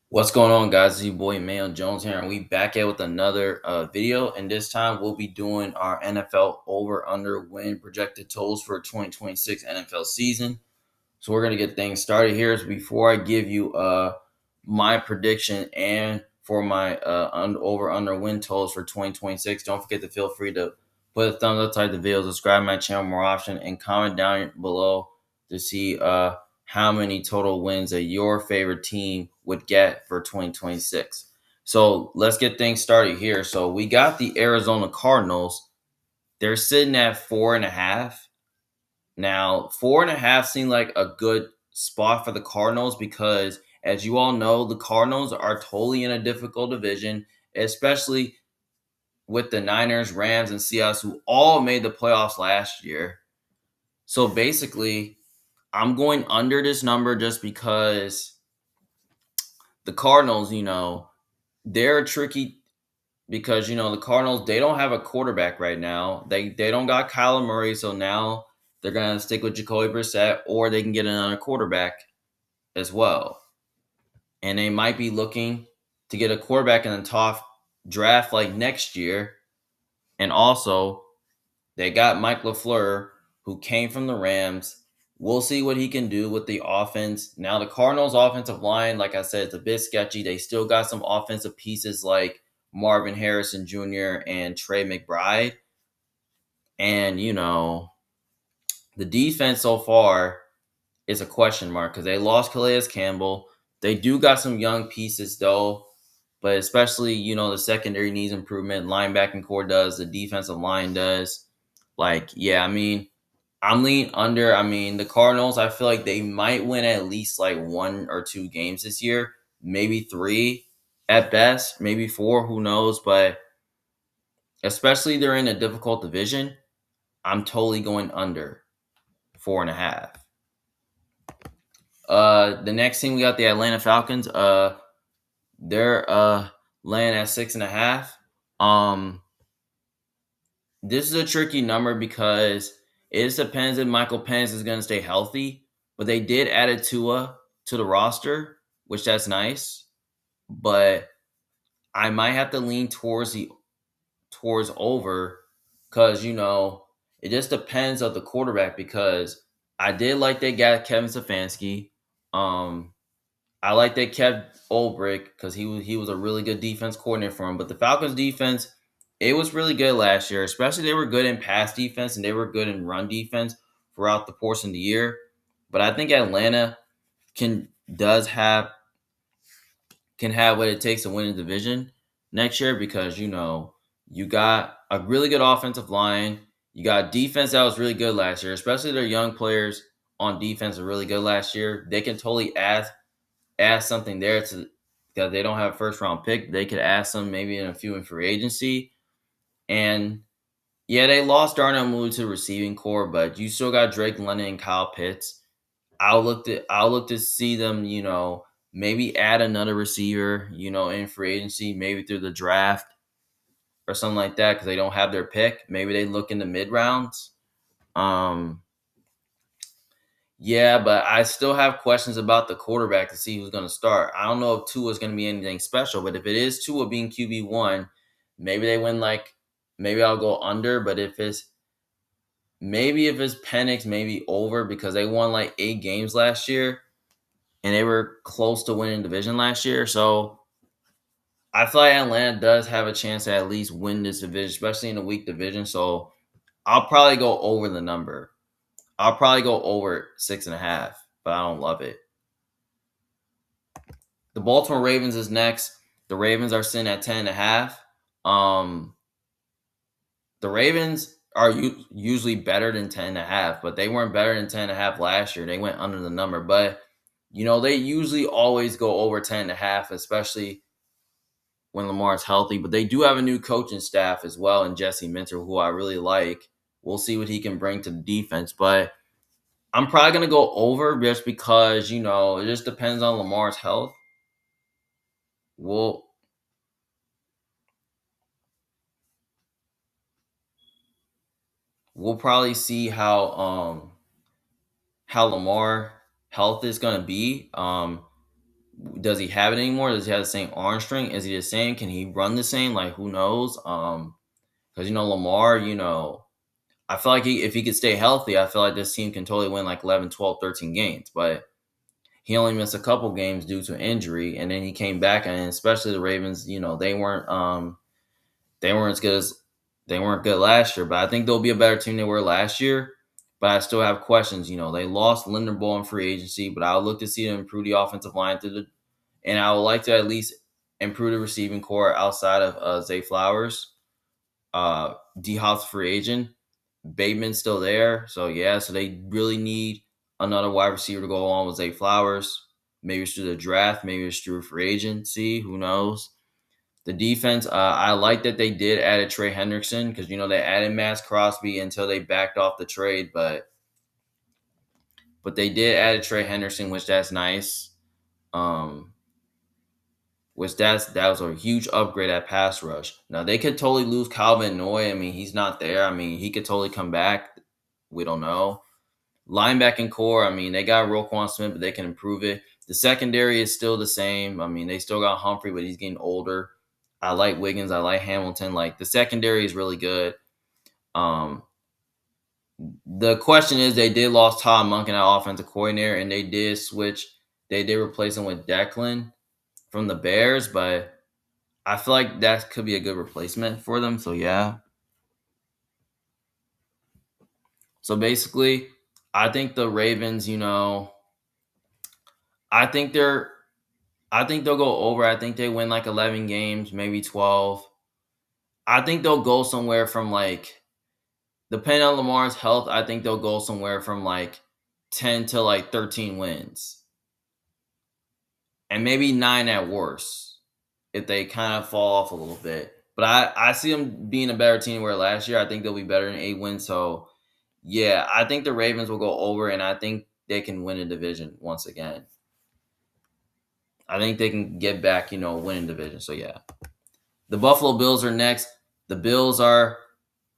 What's going on, guys? It's your boy Mayo Jones here, and we back at with another video. And this time, we'll be doing our NFL over/under win projected totals for 2026 NFL season. So we're gonna get things started here. So before I give you my prediction and for my over/under win totals for 2026, don't forget to feel free to put a thumbs up, type the video, subscribe to my channel more often, and comment down below to see how many total wins that your favorite team would get for 2026. So let's get things started here. So we got the Arizona Cardinals. They're sitting at 4.5. Now, 4.5 seemed like a good spot for the Cardinals because, as you all know, the Cardinals are totally in a difficult division, especially with the Niners, Rams, and Seahawks, who all made the playoffs last year. So basically, I'm going under this number just because the Cardinals, they're tricky because the Cardinals, they don't have a quarterback right now. They don't got Kyler Murray, so now they're gonna stick with Jacoby Brissett, or they can get another quarterback as well. And they might be looking to get a quarterback in the top draft like next year. And also, they got Mike LaFleur, who came from the Rams. We'll see what he can do with the offense. Now, the Cardinals' offensive line, like I said, it's a bit sketchy. They still got some offensive pieces like Marvin Harrison Jr. and Trey McBride. And, the defense so far is a question mark because they lost Calais Campbell. They do got some young pieces, though, but especially, the secondary needs improvement. Linebacking core does. The defensive line does. I'm leaning under. The Cardinals, I feel like they might win at least like one or two games this year, maybe three at best, maybe four, who knows? But especially they're in a difficult division, I'm totally going under 4.5. The next team we got the Atlanta Falcons. They're laying at 6.5. Um, this is a tricky number because it just depends if Michael Penix is going to stay healthy. But they did add a Tua to the roster, which that's nice. But I might have to lean towards over because it just depends of the quarterback because I did like they got Kevin Stefanski. I like they kept Ulbrich because he was a really good defense coordinator for him. But the Falcons defense, it was really good last year. Especially they were good in pass defense and they were good in run defense throughout the portion of the year. But I think Atlanta can does have can have what it takes to win the division next year because you got a really good offensive line. You got defense that was really good last year, especially their young players on defense are really good last year. They can totally add something there to because they don't have a first round pick. They could add some maybe in a few in free agency. And yeah, they lost Darnell Mooney to the receiving core, but you still got Drake London and Kyle Pitts. I'll look to see them, maybe add another receiver, in free agency, maybe through the draft or something like that, because they don't have their pick. Maybe they look in the mid rounds. Um, yeah, but I still have questions about the quarterback to see who's going to start. I don't know if Tua is going to be anything special, but if it is Tua being QB1, maybe they win maybe I'll go under. But if it's Penix, maybe over because they won like 8 games last year and they were close to winning division last year. So I feel like Atlanta does have a chance to at least win this division, especially in a weak division. So I'll probably go over the number. I'll probably go over 6.5, but I don't love it. The Baltimore Ravens is next. The Ravens are sitting at 10.5. Um, the Ravens are usually better than 10.5, but they weren't better than 10.5 last year. They went under the number, but they usually always go over 10.5, especially when Lamar's healthy. But they do have a new coaching staff as well, and Jesse Minter, who I really like. We'll see what he can bring to the defense, but I'm probably gonna go over just because it just depends on Lamar's health. We'll we'll probably see how Lamar health is gonna be. Does he have it anymore? Does he have the same arm strength? Is he the same? Can he run the same? Like, who knows? Because Lamar, I feel like if he could stay healthy, I feel like this team can totally win like 11, 12, 13 games. But he only missed a couple games due to injury, and then he came back, and especially the Ravens, they weren't as good as they weren't good last year. But I think they'll be a better team than they were last year. But I still have questions. They lost Linderbaugh in free agency, but I would look to see them improve the offensive line and I would like to at least improve the receiving core outside of Zay Flowers. D Hop's free agent. Bateman's still there. So they really need another wide receiver to go along with Zay Flowers. Maybe it's through the draft, maybe it's through free agency. Who knows? The defense, I like that they did add a Trey Hendrickson because they added Max Crosby until they backed off the trade, but they did add a Trey Hendrickson, which that's nice. That was a huge upgrade at pass rush. Now they could totally lose Calvin Noy. I mean, he's not there. I mean, he could totally come back. We don't know. Linebacking core, I mean, they got Roquan Smith, but they can improve it. The secondary is still the same. I mean, they still got Humphrey, but he's getting older. I like Wiggins. I like Hamilton. Like, the secondary is really good. The question is, they did lose Todd Monken, that offensive coordinator, and they did switch. They did replace him with Declan from the Bears, but I feel like that could be a good replacement for them. So yeah. So basically, I think the Ravens, I think they're I think they'll go over. I think they win like 11 games, maybe 12. I think they'll go somewhere from like, depending on Lamar's health, I think they'll go somewhere from like 10 to like 13 wins. And maybe 9 at worst if they kind of fall off a little bit. But I see them being a better team where last year. I think they'll be better than 8 wins. So, yeah, I think the Ravens will go over, and I think they can win a division once again. I think they can get back, winning division. So, yeah. The Buffalo Bills are next. The Bills are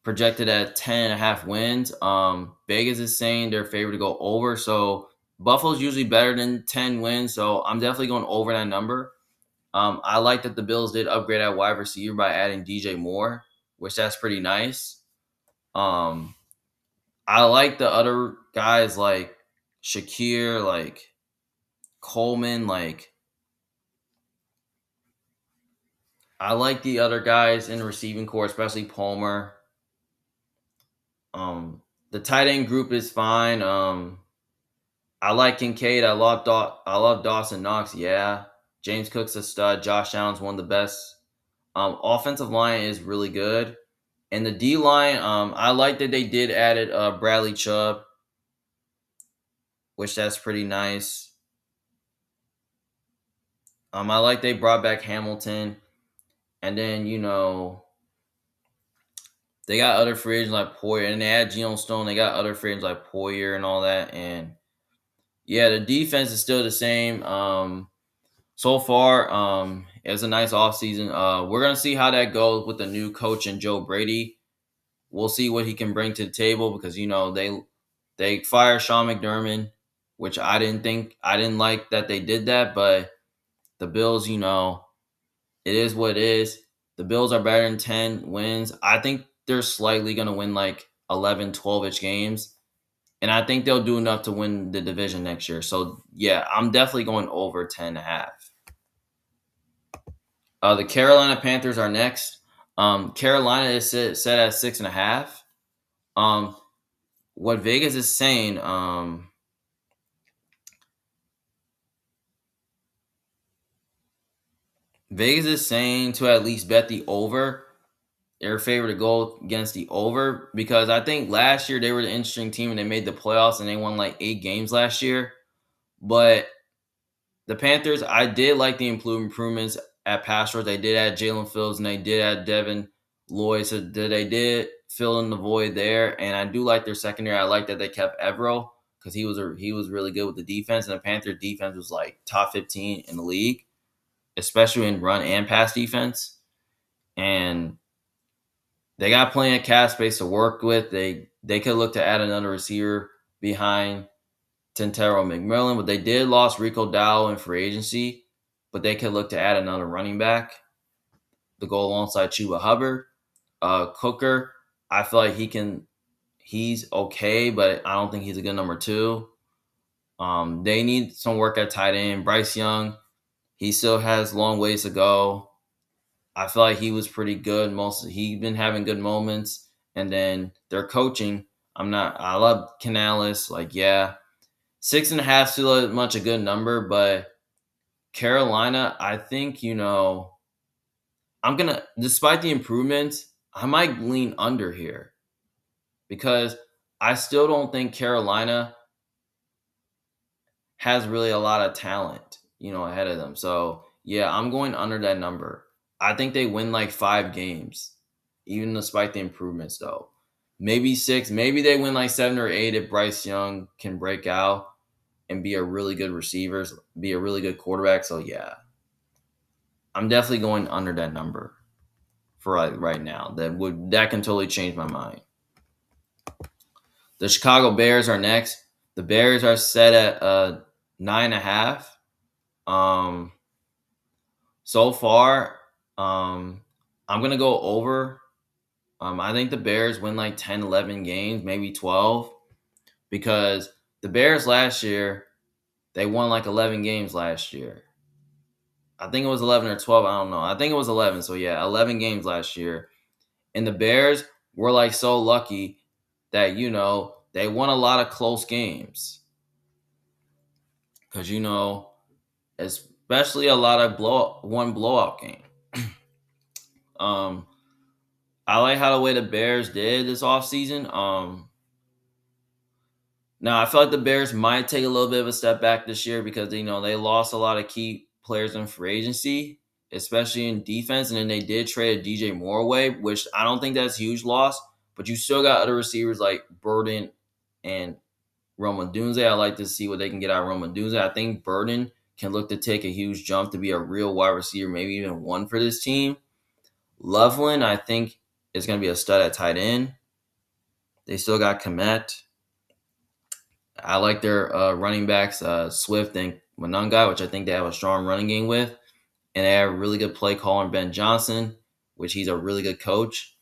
projected at 10.5 wins. Vegas is saying they're favored to go over. So, Buffalo's usually better than 10 wins. So, I'm definitely going over that number. I like that the Bills did upgrade at wide receiver by adding DJ Moore, which that's pretty nice. I like the other guys like Shakir, like Coleman, like I like the other guys in the receiving core, especially Palmer. The tight end group is fine. I like Kincaid. I love Dawson Knox. Yeah, James Cook's a stud. Josh Allen's one of the best. Offensive line is really good, and the D line. I like that they did added Bradley Chubb, which that's pretty nice. I like they brought back Hamilton, and then they got other free agents like Poyer, and they had Geno Stone. They got other free agents like Poyer and all that, and yeah, the defense is still the same. So far, it was a nice offseason. We're gonna see how that goes with the new coach and Joe Brady. We'll see what he can bring to the table because they fired Sean McDermott, which I didn't like that they did that, but the Bills, it is what it is. The Bills are better than 10 wins. I think they're slightly going to win like 11, 12-ish games. And I think they'll do enough to win the division next year. So, yeah, I'm definitely going over 10.5. The Carolina Panthers are next. Carolina is set at 6.5. What Vegas is saying, Vegas is saying to at least bet the over. They're favored to go against the over because I think last year they were the interesting team and they made the playoffs and they won like 8 games last year. But the Panthers, I did like the improvements at pass rush. They did add Jalen Fields and they did add Devin Lloyd. So they did fill in the void there. And I do like their secondary. I like that they kept Evero because he was really good with the defense. And the Panthers defense was like top 15 in the league, especially in run and pass defense. And they got plenty of cap space to work with. They could look to add another receiver behind Tentero McMillan, but they did lose Rico Dowdle in free agency. but they could look to add another running back to go alongside Chuba Hubbard. Cooker, I feel like he's okay, but I don't think he's a good number two. They need some work at tight end. Bryce Young, he still has long ways to go. I feel like he was pretty good. He's been having good moments, and then their coaching. I love Canales. Like, yeah, 6.5 still much a good number, but Carolina, I think despite the improvements, I might lean under here because I still don't think Carolina has really a lot of talent, ahead of them. So yeah, I'm going under that number. I think they win like 5 games, even despite the improvements though. Maybe 6, maybe they win like 7 or 8 if Bryce Young can break out and be a really good receiver, be a really good quarterback. So yeah, I'm definitely going under that number for right now. That can totally change my mind. The Chicago Bears are next. The Bears are set at 9.5. Um, so far, I'm gonna go over. I think the Bears win like 10, 11 games, maybe 12, because the Bears last year they won like 11 games last year. I think it was 11 or 12. I don't know. I think it was 11. So yeah, 11 games last year. And the Bears were like so lucky that they won a lot of close games because especially a lot of blowout game. um, I like how the way the Bears did this offseason. Now I feel like the Bears might take a little bit of a step back this year because they lost a lot of key players in free agency, especially in defense, and then they did trade DJ Moore away, which I don't think that's a huge loss. But you still got other receivers like Burden and Rome Odunze. I like to see what they can get out of Rome Odunze. I think Burden can look to take a huge jump to be a real wide receiver, maybe even one for this team. Loveland, I think, is going to be a stud at tight end. They still got Komet. I like their running backs, Swift and Monangai, which I think they have a strong running game with. And they have a really good play caller, Ben Johnson, which he's a really good coach.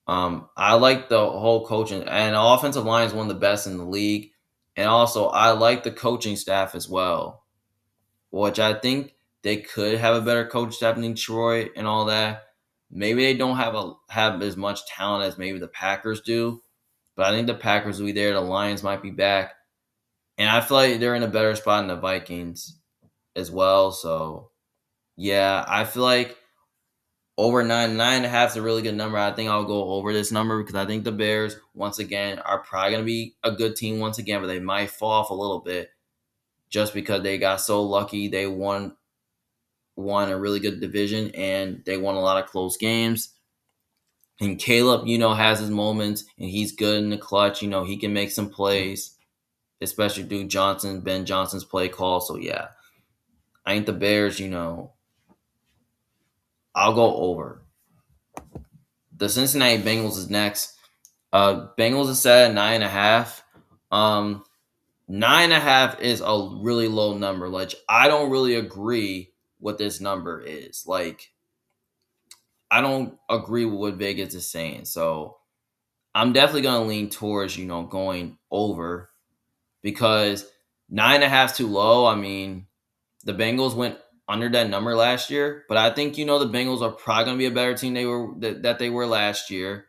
I like the whole coaching, and the offensive line is one of the best in the league. And also, I like the coaching staff as well, which I think they could have a better coach staff than Detroit and all that. Maybe they don't have as much talent as maybe the Packers do, but I think the Packers will be there. The Lions might be back, and I feel like they're in a better spot than the Vikings as well. So yeah, I feel like over 9.5 is a really good number. I think I'll go over this number because I think the Bears, once again, are probably going to be a good team once again, but they might fall off a little bit just because they got so lucky. They won a really good division and they won a lot of close games. And Caleb, has his moments and he's good in the clutch. He can make some plays, especially through Ben Johnson's play call. So yeah, I think the Bears, I'll go over. The Cincinnati Bengals is next. Bengals is set at 9.5. 9.5 is a really low number. Like, I don't really agree what this number is. Like, I don't agree with what Vegas is saying. So I'm definitely gonna lean towards, going over because 9.5 is too low. I mean, the Bengals went under that number last year, but I think the Bengals are probably gonna be a better team that they were last year.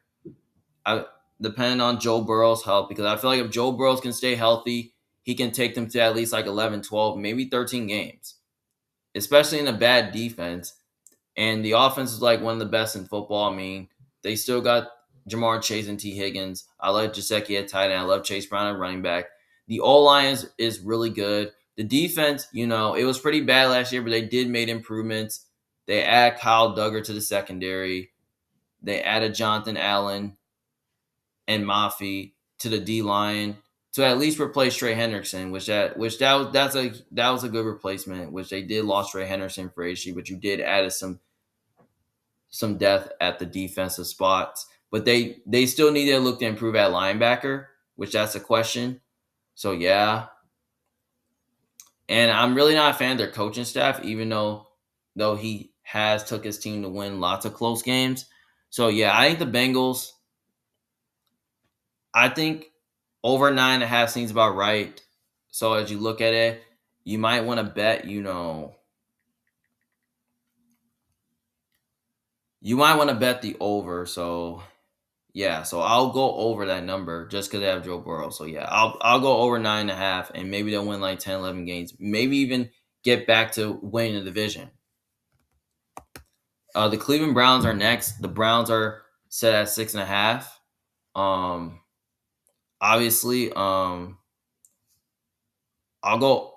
Depending on Joe Burrow's health, because I feel like if Joe Burrow can stay healthy, he can take them to at least like 11, 12, maybe 13 games, especially in a bad defense. And the offense is like one of the best in football. I mean, they still got Jamar Chase and T. Higgins. I like Gesicki at tight end. I love Chase Brown at running back. The O-line is really good. The defense, it was pretty bad last year, but they did make improvements. They add Kyle Duggar to the secondary. They added Jonathan Allen and Mafi to the D line to at least replace Trey Hendrickson, that was a good replacement. Which they did lost Trey Hendrickson for HG, but you did add some depth at the defensive spots. But they still need to look to improve at linebacker, which that's a question. So yeah, And I'm really not a fan of their coaching staff, even though he has took his team to win lots of close games. So yeah, I think the Bengals. I think over 9.5 seems about right. So as you look at it, you might want to bet. You might want to bet the over. So yeah, so I'll go over that number just because they have Joe Burrow. So yeah, I'll go over 9.5, and maybe they'll win like 10, 11 games. Maybe even get back to winning the division. The Cleveland Browns are next. The Browns are set at 6.5. Um, obviously, I'll go.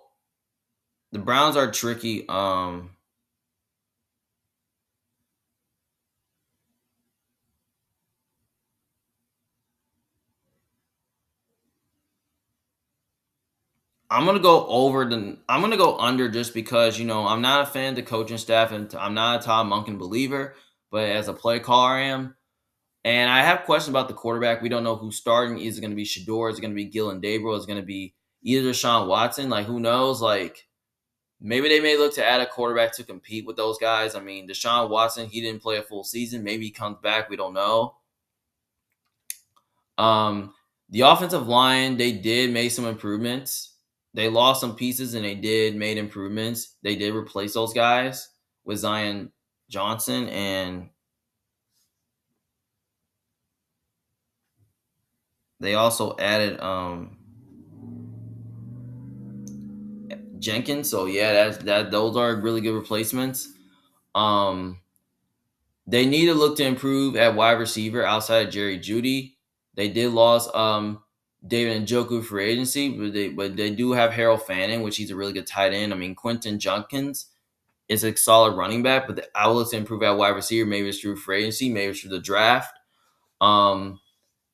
The Browns are tricky. I'm gonna go over the. I'm gonna go under just because I'm not a fan of the coaching staff and I'm not a Todd Monken believer, but as a play caller, I am. And I have questions about the quarterback. We don't know who's starting. Is it going to be Shador? Is it going to be Gillen Dabril? Is it going to be either Deshaun Watson? Like, who knows? Like, maybe they may look to add a quarterback to compete with those guys. I mean, Deshaun Watson, he didn't play a full season. Maybe he comes back. We don't know. The offensive line, they did make some improvements. They lost some pieces and they did made improvements. They did replace those guys with Zion Johnson, and they also added Jenkins. So yeah, those are really good replacements. Um, they need to look to improve at wide receiver outside of Jerry Judy. They did lose David Njoku for agency, but they do have Harold Fanning, which he's a really good tight end. I mean, Quentin Junkins is a solid running back, but I will look to improve at wide receiver. Maybe it's through free agency, maybe it's through the draft. Um,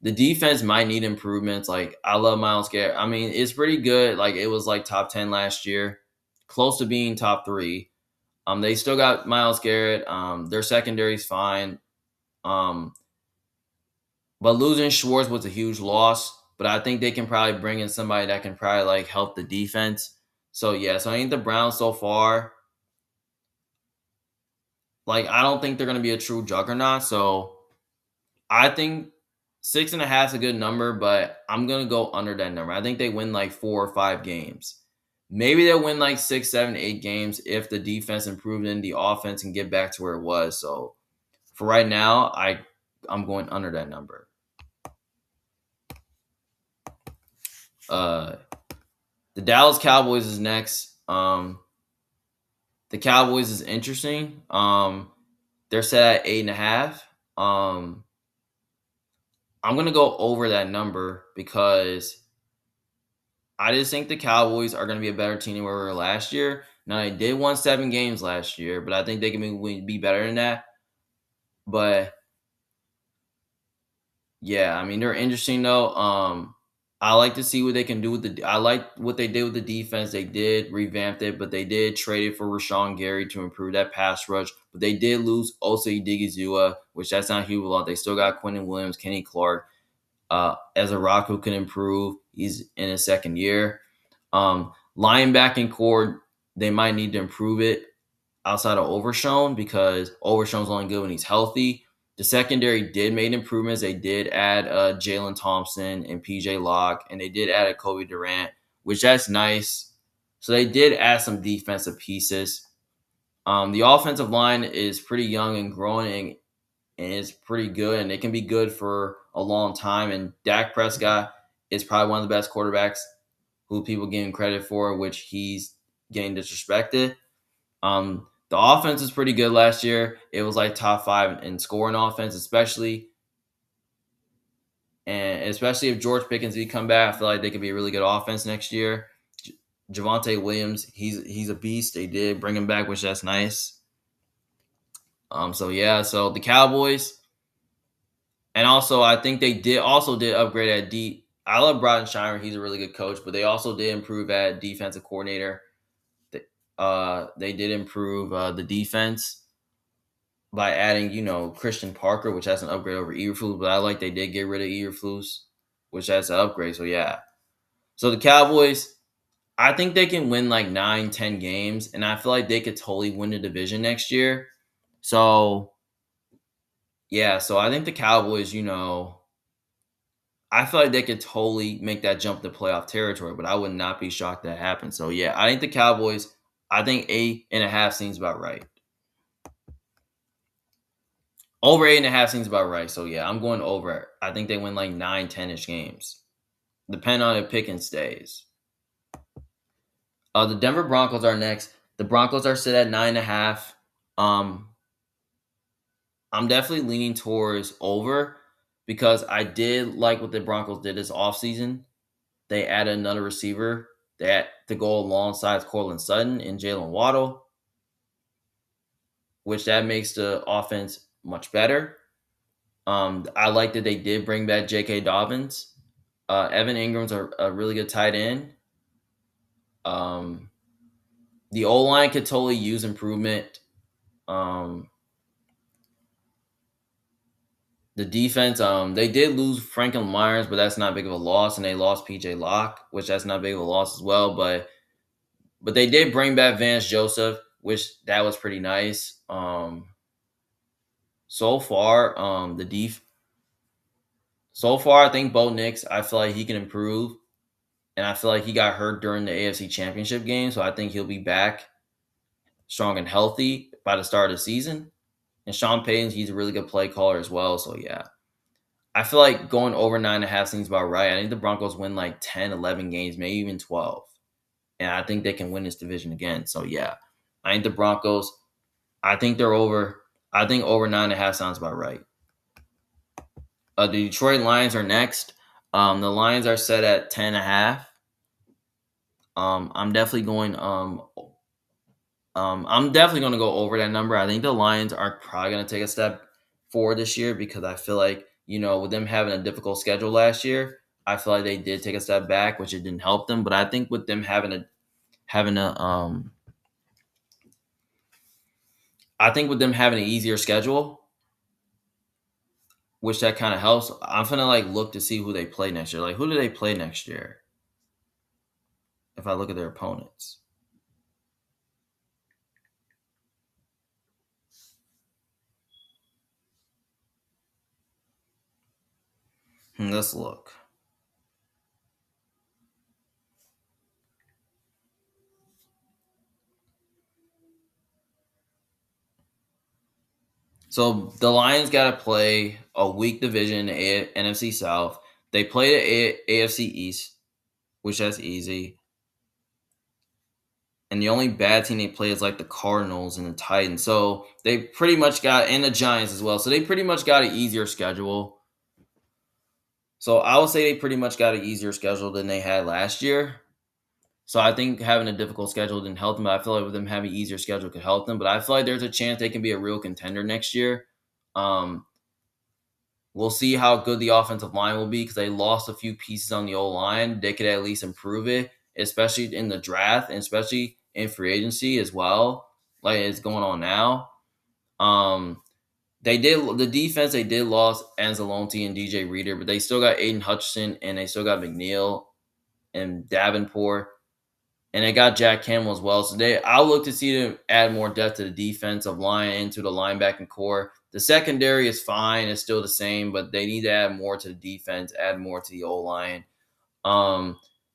the defense might need improvements. Like, I love Myles Garrett. I mean, it's pretty good. Like, it was like top 10 last year, close to being top 3. They still got Myles Garrett. Their secondary's fine. Um, but losing Schwartz was a huge loss. But I think they can probably bring in somebody that can probably like help the defense. So yeah, so I think the Browns so far, like, I don't think they're gonna be a true juggernaut. So I think 6.5 is a good number, but I'm gonna go under that number. I think they win like 4 or 5 games. Maybe they'll win like 6, 7, 8 games if the defense improves and the offense and get back to where it was. So for right now, I'm going under that number. Uh, the Dallas Cowboys is next. The Cowboys is interesting. They're set at 8.5. I'm gonna go over that number because I just think the Cowboys are gonna be a better team than we were last year. Now they did win 7 games last year, but I think they can be better than that. But yeah, I mean they're interesting though. I like to see what they can do with the. I like what they did with the defense. They did revamp it, but they did trade it for Rashawn Gary to improve that pass rush. But they did lose Osei Digizua, which that's not a huge lot. They still got Quentin Williams, Kenny Clark, as a rock who can improve. He's in his second year. Linebacking core, they might need to improve it outside of Overshown because Overshown's only good when he's healthy. The secondary did make improvements. They did add Jalen Thompson and PJ Locke, and they did add a Kobe Durant, which that's nice. So they did add some defensive pieces. The offensive line is pretty young and growing, and it's pretty good, and it can be good for a long time. And Dak Prescott is probably one of the best quarterbacks who people give him credit for, which he's getting disrespected. The offense is pretty good last year. It was like top 5 in scoring offense, especially if George Pickens did come back. I feel like they could be a really good offense next year. Javonte Williams, he's a beast. They did bring him back, which that's nice. So yeah, so the Cowboys, and also I think they did upgrade at D. I love Scheimer. He's a really good coach, but they also did improve at defensive coordinator. They did improve the defense by adding, Christian Parker, which has an upgrade over Eberflus. But I like they did get rid of Eberflus, which has an upgrade. So yeah, so the Cowboys, I think they can win like 9, 10 games, and I feel like they could totally win the division next year. So yeah, so I think the Cowboys, I feel like they could totally make that jump to playoff territory, but I would not be shocked that happened. So yeah, I think the Cowboys, I think 8.5 seems about right. Over 8.5 seems about right. So yeah, I'm going over. I think they win like 9, 10 ish games. Depending on if Pickens stays. The Denver Broncos are next. The Broncos are set at 9.5. Um, I'm definitely leaning towards over because I did like what the Broncos did this offseason. They added another receiver to go alongside Cortland Sutton and Jalen Waddle, which that makes the offense much better. I like that they did bring back J.K. Dobbins. Evan Ingram's a really good tight end. The O line could totally use improvement. Um, the defense, they did lose Franklin Myers, but that's not big of a loss, and they lost P.J. Locke, which that's not big of a loss as well. But they did bring back Vance Joseph, which that was pretty nice. So far, so far, I think Bo Nix, I feel like he can improve, and I feel like he got hurt during the AFC Championship game, so I think he'll be back strong and healthy by the start of the season. And Sean Payton, he's a really good play caller as well. So yeah, I feel like going over 9.5 seems about right. I think the Broncos win like 10, 11 games, maybe even 12, and I think they can win this division again. So yeah, I think the Broncos. I think they're over. I think over 9.5 sounds about right. The Detroit Lions are next. The Lions are set at 10.5. I'm definitely going. I'm definitely going to go over that number. I think the Lions are probably going to take a step forward this year because I feel like with them having a difficult schedule last year, I feel like they did take a step back, which it didn't help them. But I think with them having an easier schedule, which that kind of helps. I'm gonna like look to see who they play next year. Like who do they play next year? If I look at their opponents. Let's look. So the Lions got to play a weak division in the NFC South. They play the AFC East, which that's easy. And the only bad team they play is like the Cardinals and the Titans. So they pretty much and the Giants as well. So they pretty much got an easier schedule. So I would say they pretty much got an easier schedule than they had last year. So I think having a difficult schedule didn't help them. But I feel like with them having an easier schedule could help them. But I feel like there's a chance they can be a real contender next year. We'll see how good the offensive line will be because they lost a few pieces on the O line. They could at least improve it, especially in the draft and especially in free agency as well, like it's going on now. The defense they did lost Anzalone and DJ Reader, but they still got Aiden Hutchinson and they still got McNeil and Davenport. And they got Jack Campbell as well. So I'll look to see them add more depth to the defensive line into the linebacking core. The secondary is fine. It's still the same, but they need to add more to the defense, add more to the O-line.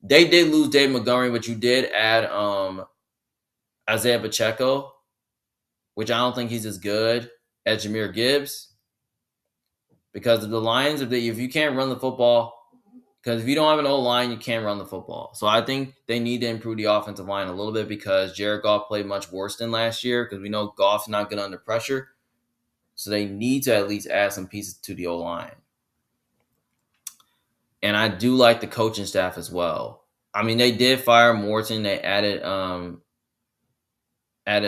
They did lose Dave Montgomery, but you did add Isaiah Pacheco, which I don't think he's as good as Jahmyr Gibbs. Because of the Lions, if you can't run the football, because if you don't have an O-line, you can't run the football. So I think they need to improve the offensive line a little bit because Jared Goff played much worse than last year because we know Goff's not good under pressure. So they need to at least add some pieces to the O-line. And I do like the coaching staff as well. I mean, they did fire Morton. They added a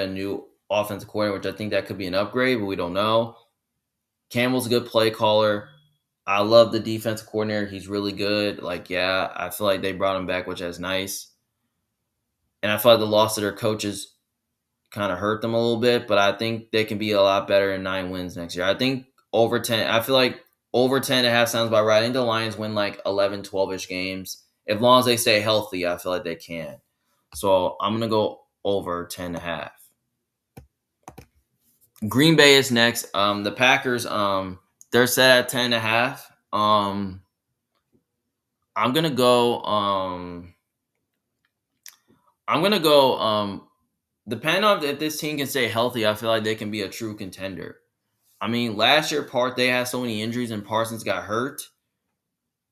new offensive coordinator, which I think that could be an upgrade, but we don't know. Campbell's a good play caller. I love the defensive coordinator. He's really good. I feel like they brought him back, which is nice. And I feel like the loss of their coaches kind of hurt them a little bit, but I think they can be a lot better in 9 wins next year. I think over 10, I feel like over 10.5 sounds about right. I think the Lions win like 11, 12-ish games. As long as they stay healthy, I feel like they can. So I'm gonna go over 10.5. Green Bay is next. The Packers, they're set at 10.5. I'm gonna go. I'm gonna go. Depending on if this team can stay healthy, I feel like they can be a true contender. I mean, last year, they had so many injuries, and Parsons got hurt,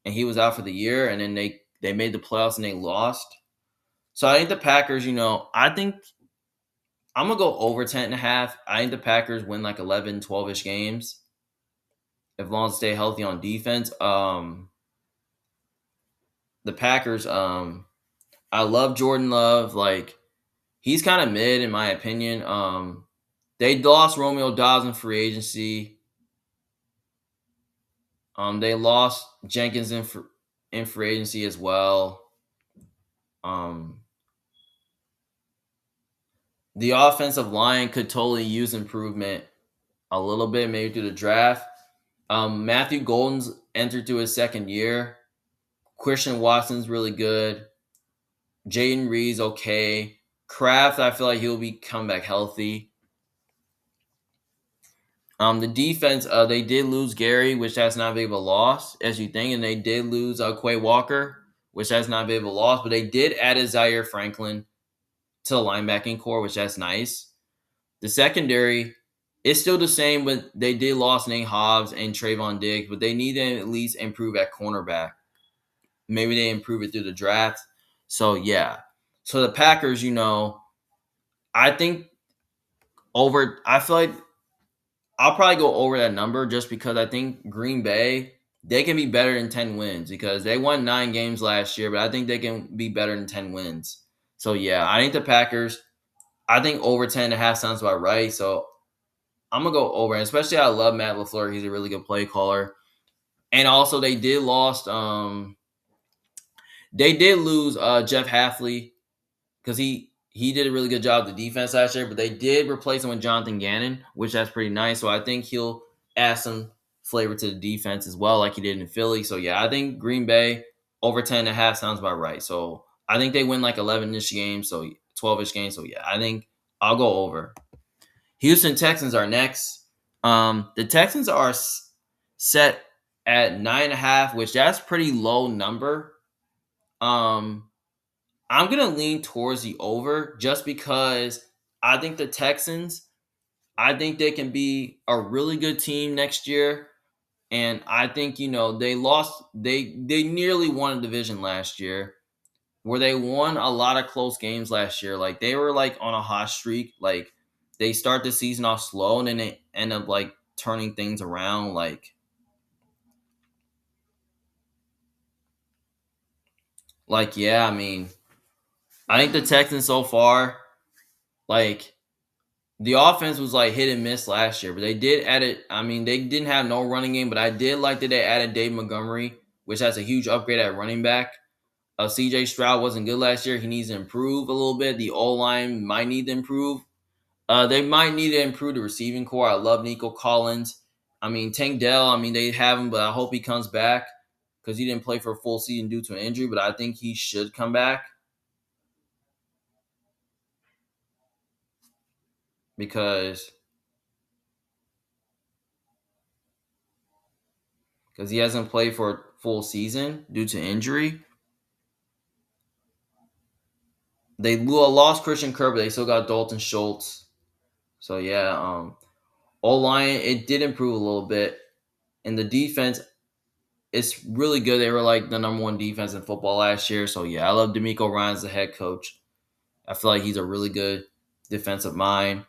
and he was out for the year, and then they made the playoffs and they lost. So I think the Packers, I think I'm gonna go over 10.5. I think the Packers win like 11, 12-ish games as long as they stay healthy on defense. The Packers, I love Jordan Love. Like, he's kind of mid in my opinion. They lost Romeo Dobbs in free agency. They lost Jenkins in free agency as well. Um, the offensive line could totally use improvement a little bit, maybe through the draft. Matthew Golden's entered to his second year. Christian Watson's really good. Jaden Reed's okay. Kraft, I feel like he'll be come back healthy. The defense, they did lose Gary, which that's not big of a loss as you think, and they did lose Quay Walker, which that's not big of a loss. But they did add a Zaire Franklin to the linebacking core, which that's nice. The secondary is still the same, but they did lost Nate Hobbs and Trayvon Diggs, but they need to at least improve at cornerback. Maybe they improve it through the draft. So yeah. So the Packers, I think I feel like I'll probably go over that number just because I think Green Bay, they can be better than 10 wins because they won 9 games last year, but I think they can be better than 10 wins. So yeah, I think the Packers, I think over 10.5 sounds about right. So I'm gonna go over, and especially I love Matt LaFleur. He's a really good play caller. And also they did lose Jeff Halfley because he did a really good job of the defense last year, but they did replace him with Jonathan Gannon, which that's pretty nice. So I think he'll add some flavor to the defense as well, like he did in Philly. So yeah, I think Green Bay over 10.5 sounds about right. So I think they win like 11-ish games, so 12-ish games. So yeah, I think I'll go over. Houston Texans are next. The Texans are set at 9.5, which that's pretty low number. I'm gonna lean towards the over just because I think the Texans, I think they can be a really good team next year. And I think, they nearly won a division last year where they won a lot of close games last year. Like they were like on a hot streak. Like they start the season off slow and then they end up like turning things around. Yeah, I mean, I think the Texans so far, like the offense was like hit and miss last year, but they did add it. I mean, they didn't have no running game, but I did like that they added Dave Montgomery, which has a huge upgrade at running back. CJ Stroud wasn't good last year. He needs to improve a little bit. The O line might need to improve. They might need to improve the receiving core. I love Nico Collins. I mean, Tank Dell, I mean, they have him, but I hope he comes back because he didn't play for a full season due to an injury, but I think he should come back because he hasn't played for a full season due to injury. They lost Christian Kirk, but they still got Dalton Schultz. So yeah, O line it did improve a little bit, and the defense it's really good. They were like the number one defense in football last year. So yeah, I love D'Amico Ryan as the head coach. I feel like he's a really good defensive mind.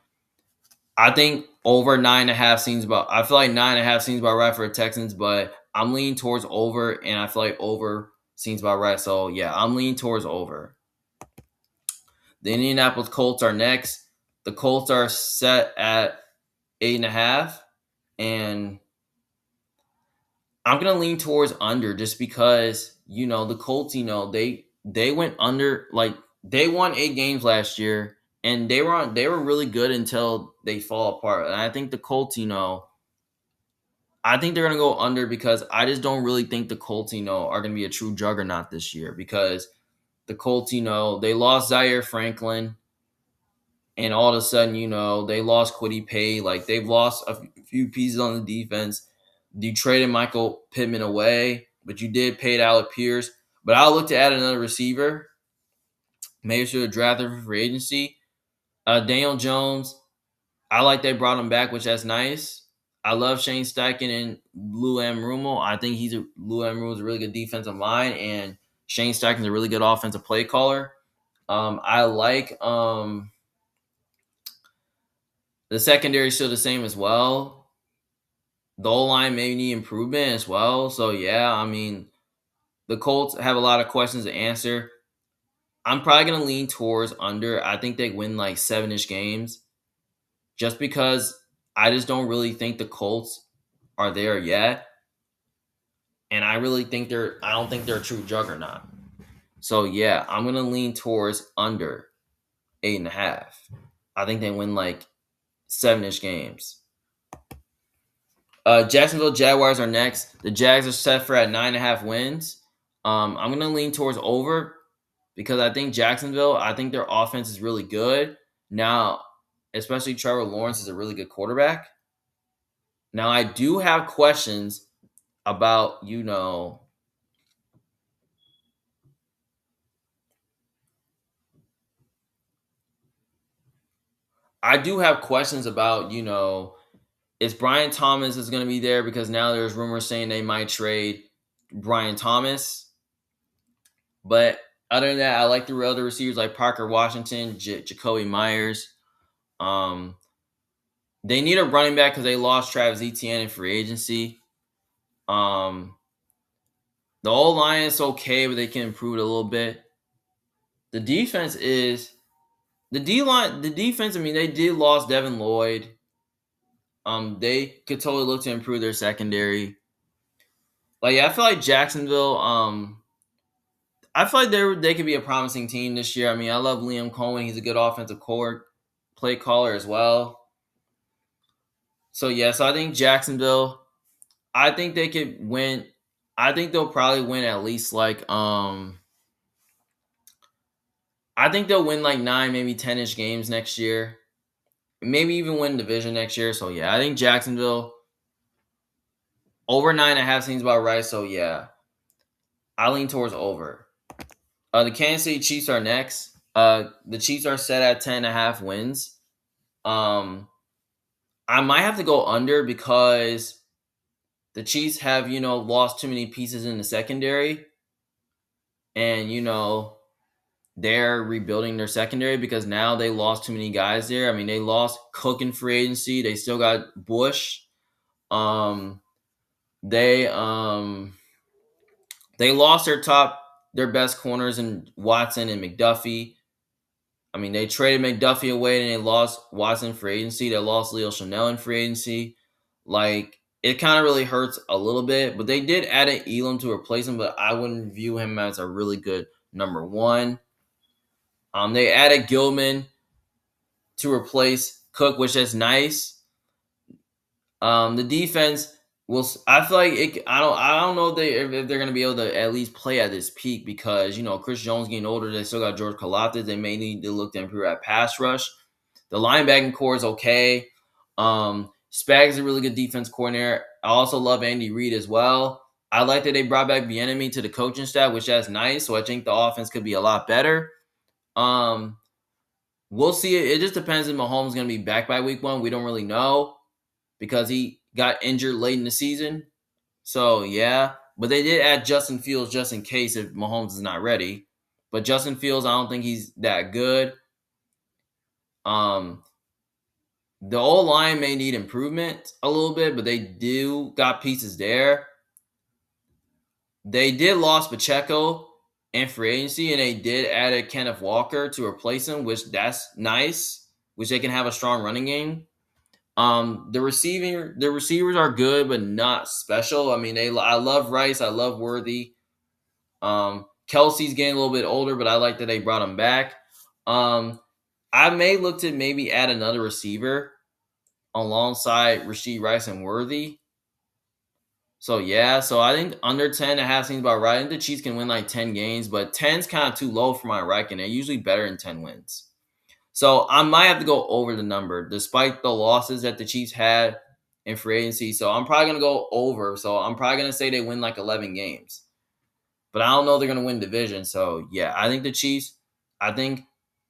I think over 9.5 seems about. I feel like 9.5 seems about right for the Texans, but I'm leaning towards over, and I feel like over seems about right. So yeah, I'm leaning towards over. The Indianapolis Colts are next. The Colts are set at 8.5, and I'm gonna lean towards under just because the Colts. They went under like they won 8 games last year, and they were really good until they fall apart. And I think the Colts. I think they're gonna go under because I just don't really think the Colts. Are gonna be a true juggernaut this year because the Colts, they lost Zaire Franklin, and all of a sudden, they lost Quiddy Pay. Like, they've lost a few pieces on the defense. You traded Michael Pittman away, but you did pay Alec Pierce. But I'll look to add another receiver. Maybe should have drafted for free agency. Daniel Jones, I like they brought him back, which that's nice. I love Shane Steichen and Lou Amrumo. I think Lou Amrumo is a really good defensive line, and Shane Steichen is a really good offensive play caller. I like the secondary still the same as well. The O-line may need improvement as well. So, yeah, I mean, the Colts have a lot of questions to answer. I'm probably going to lean towards under. I think they win like 7-ish games just because I just don't really think the Colts are there yet. And I don't think they're a true juggernaut. So, yeah, I'm going to lean towards under 8.5. I think they win like 7-ish games. Jacksonville Jaguars are next. The Jags are set for at 9.5 wins. I'm going to lean towards over because I think their offense is really good. Now, especially Trevor Lawrence is a really good quarterback. Now, I do have questions about, is Brian Thomas is going to be there because now there's rumors saying they might trade Brian Thomas. But other than that, I like the other receivers like Parker Washington, Jacoby Myers. They need a running back because they lost Travis Etienne in free agency. The O-line is okay, but they can improve it a little bit. The defense is the D-line. The defense, I mean, they did lost Devin Lloyd. They could totally look to improve their secondary. Like, I feel like Jacksonville. I feel like they could be a promising team this year. I mean, I love Liam Cohen. He's a good offensive play caller as well. So yeah, so I think Jacksonville. I think they could win. I think they'll probably win at least like I think they'll win like 9, maybe 10-ish games next year. Maybe even win division next year. So yeah, I think Jacksonville over 9.5 seems about right. So yeah, I lean towards over. The Kansas City Chiefs are next. The Chiefs are set at 10.5 wins. I might have to go under because the Chiefs have, lost too many pieces in the secondary. And, they're rebuilding their secondary because now they lost too many guys there. I mean, they lost Cook in free agency. They still got Bush. They lost their best corners in Watson and McDuffie. I mean, they traded McDuffie away and they lost Watson for agency. They lost Leo Chanel in free agency. Like, it kind of really hurts a little bit. But they did add an Elam to replace him, but I wouldn't view him as a really good number one. They added Gilman to replace Cook, which is nice. The defense I feel like it. I don't know if they're gonna be able to at least play at this peak because Chris Jones getting older. They still got George Karlaftis. They may need to look to improve at pass rush. The linebacking core is okay. Spags is a really good defense coordinator. I also love Andy Reid as well. I like that they brought back Bieniemy to the coaching staff, which that's nice. So I think the offense could be a lot better. We'll see. It just depends if Mahomes is going to be back by week 1. We don't really know because he got injured late in the season. So, yeah. But they did add Justin Fields just in case if Mahomes is not ready. But Justin Fields, I don't think he's that good. The O-line may need improvement a little bit, but they do got pieces there. They did lost Pacheco in free agency, and they did add a Kenneth Walker to replace him, which that's nice, which they can have a strong running game. The receivers are good, but not special. I mean, I love Rice, I love Worthy. Kelsey's getting a little bit older, but I like that they brought him back. I may look to maybe add another receiver alongside Rashee Rice and Worthy. So yeah, so I think under 10.5 seems about right. I think the Chiefs can win like 10 games, but 10's kind of too low for my record. They're usually better than 10 wins. So I might have to go over the number, despite the losses that the Chiefs had in free agency. So I'm probably gonna go over. So I'm probably gonna say they win like 11 games. But I don't know they're gonna win division. So yeah, I think the Chiefs, I think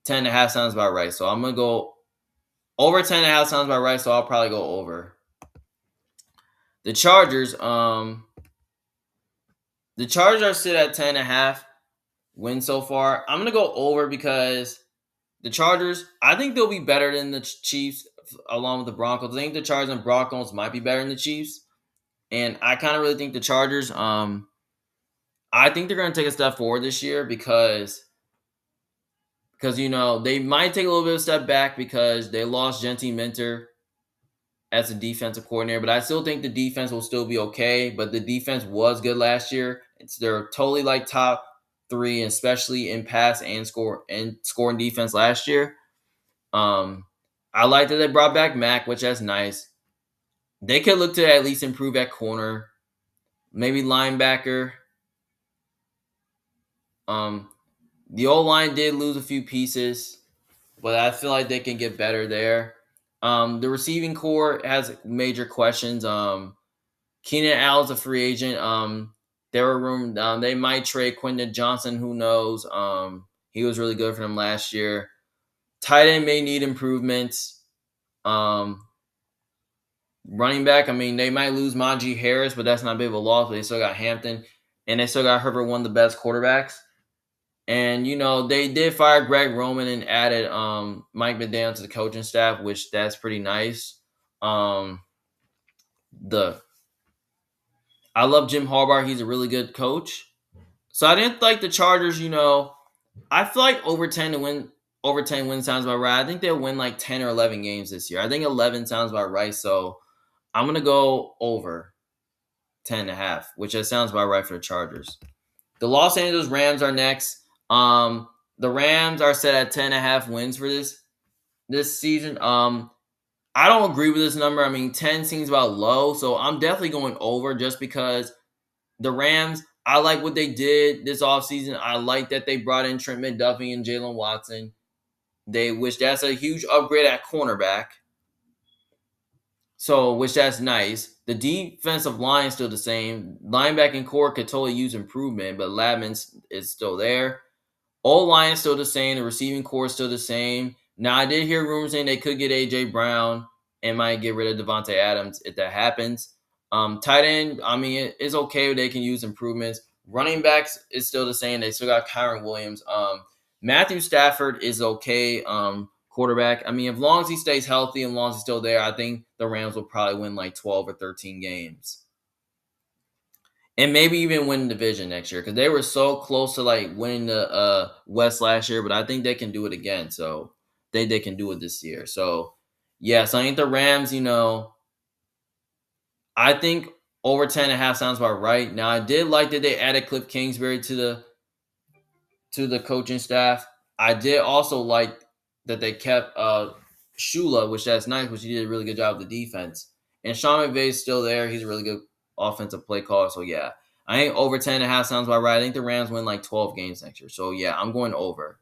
10.5 sounds about right. So I'm gonna go over 10.5 sounds about right. So I'll probably go over. The Chargers, the Chargers are sit at 10.5 wins so far. I'm gonna go over because the Chargers, I think they'll be better than the Chiefs along with the Broncos. I think the Chargers and Broncos might be better than the Chiefs. And I kind of really think the Chargers, I think they're going to take a step forward this year because they might take a little bit of a step back because they lost Gentry Minter as a defensive coordinator, but I still think the defense will still be okay. But the defense was good last year. They're totally like top three, especially in pass and scoring defense last year. I like that they brought back Mac, which that's nice. They could look to at least improve at corner, maybe linebacker. Um, the old line did lose a few pieces, but I feel like they can get better there. The receiving core has major questions. Keenan Allen's a free agent. There were room. They might trade Quentin Johnson. Who knows? He was really good for them last year. Tight end may need improvements. Running back, I mean, they might lose Najee Harris, but that's not a big of a loss. But they still got Hampton, and they still got Herbert, one of the best quarterbacks. And they did fire Greg Roman and added Mike McDaniel to the coaching staff, which that's pretty nice. The I love Jim Harbaugh; he's a really good coach. So I didn't like the Chargers. I feel like over 10 wins sounds about right. I think they'll win like 10 or 11 games this year. I think 11 sounds about right. So I'm gonna go over 10.5, which that sounds about right for the Chargers. The Los Angeles Rams are next. The Rams are set at 10.5 wins for this season. I don't agree with this number. I mean, 10 seems about low, so I'm definitely going over just because the Rams, I like what they did this offseason. I like that they brought in Trent McDuffie and Jalen Watson. Which that's a huge upgrade at cornerback. So, which that's nice. The defensive line is still the same. Linebacking core could totally use improvement, but Ladman is still there. O-line is still the same. The receiving core is still the same. Now, I did hear rumors saying they could get A.J. Brown and might get rid of Devontae Adams if that happens. Tight end, I mean, it's okay. They can use improvements. Running backs is still the same. They still got Kyron Williams. Matthew Stafford is okay. Quarterback. I mean, as long as he stays healthy and as long as he's still there, I think the Rams will probably win like 12 or 13 games. And maybe even win the division next year because they were so close to like winning the West last year, but I think they can do it again. So they can do it this year. So yeah, so I think the Rams, I think over 10.5 sounds about right. Now I did like that they added Cliff Kingsbury to the coaching staff. I did also like that they kept Shula, which that's nice, which he did a really good job with the defense. And Sean McVay's still there. He's a really good offensive play caller. So yeah, I think over 10.5 sounds about right. I think the Rams win like 12 games next year. So yeah, I'm going over.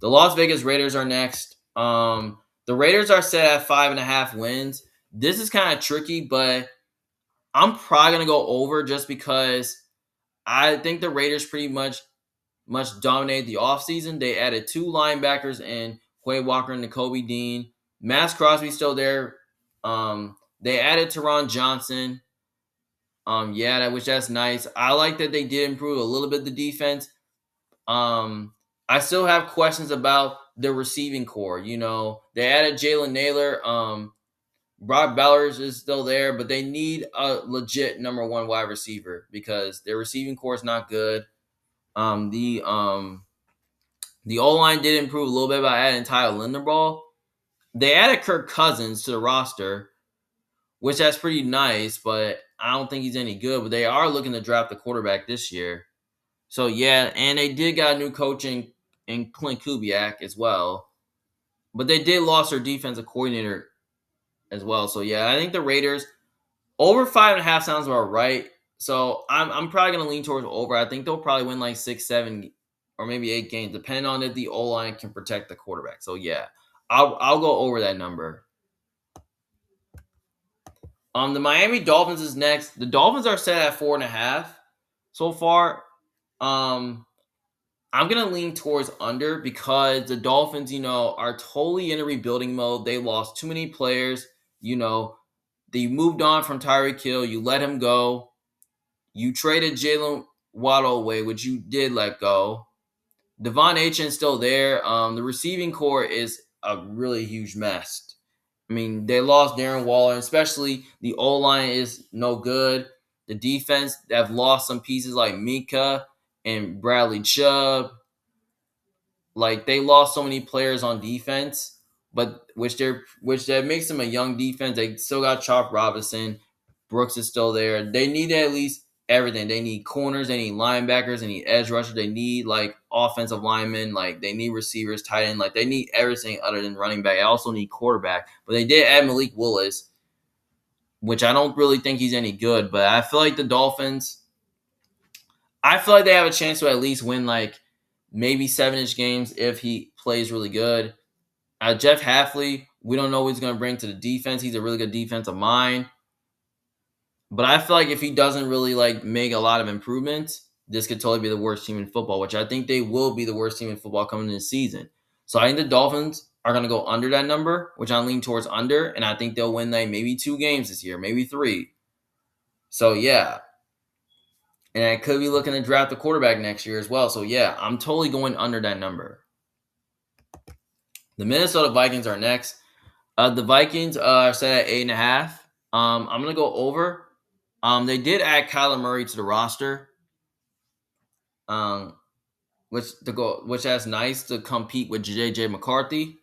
The Las Vegas Raiders are next. The Raiders are set at 5.5 wins. This is kind of tricky, but I'm probably gonna go over just because I think the Raiders pretty much dominated the offseason. They added 2 linebackers in Quay Walker and Nakobe Dean. Max Crosby's still there. They added Teron Johnson. Which that's nice. I like that they did improve a little bit the defense. I still have questions about the receiving core. They added Jalen Naylor. Brock Bowers is still there, but they need a legit number 1 wide receiver because their receiving core is not good. The O-line did improve a little bit by adding Tyler Linderbaugh. They added Kirk Cousins to the roster, which that's pretty nice, but I don't think he's any good. But they are looking to draft the quarterback this year. So, yeah, and they did got a new coach in Clint Kubiak as well. But they did lose their defensive coordinator as well. So, yeah, I think the Raiders, Over 5.5 sounds about right. So I'm probably gonna lean towards over. I think they'll probably win like 6, 7, or maybe 8 games, depending on if the O line can protect the quarterback. So yeah, I'll go over that number. The Miami Dolphins is next. The Dolphins are set at 4.5 so far. Um, I'm gonna lean towards under because the Dolphins, are totally in a rebuilding mode. They lost too many players. They moved on from Tyreek Hill. You let him go. You traded Jalen Waddle away, which you did let go. Devon Achen's still there. The receiving core is a really huge mess. I mean, they lost Darren Waller, especially the O line is no good. The defense have lost some pieces like Mika and Bradley Chubb. Like they lost so many players on defense, but which that makes them a young defense. They still got Chop Robinson. Brooks is still there. They need at least everything. They need corners, they need linebackers, they need edge rushers, they need like offensive linemen, like they need receivers, tight end, like they need everything other than running back. They also need quarterback. But they did add Malik Willis, which I don't really think he's any good. But I feel like the Dolphins, I feel like they have a chance to at least win like maybe 7-ish games if he plays really good. Jeff Hafley, we don't know what he's going to bring to the defense. He's a really good defensive mind. But I feel like if he doesn't really like make a lot of improvements, this could totally be the worst team in football, which I think they will be the worst team in football coming into the season. So I think the Dolphins are going to go under that number, which I lean towards under, and I think they'll win like maybe 2 games this year, maybe 3. So yeah. And I could be looking to draft a quarterback next year as well. So yeah, I'm totally going under that number. The Minnesota Vikings are next. The Vikings are set at 8.5. I'm gonna go over. They did add Kyler Murray to the roster. Which that's nice to compete with JJ McCarthy.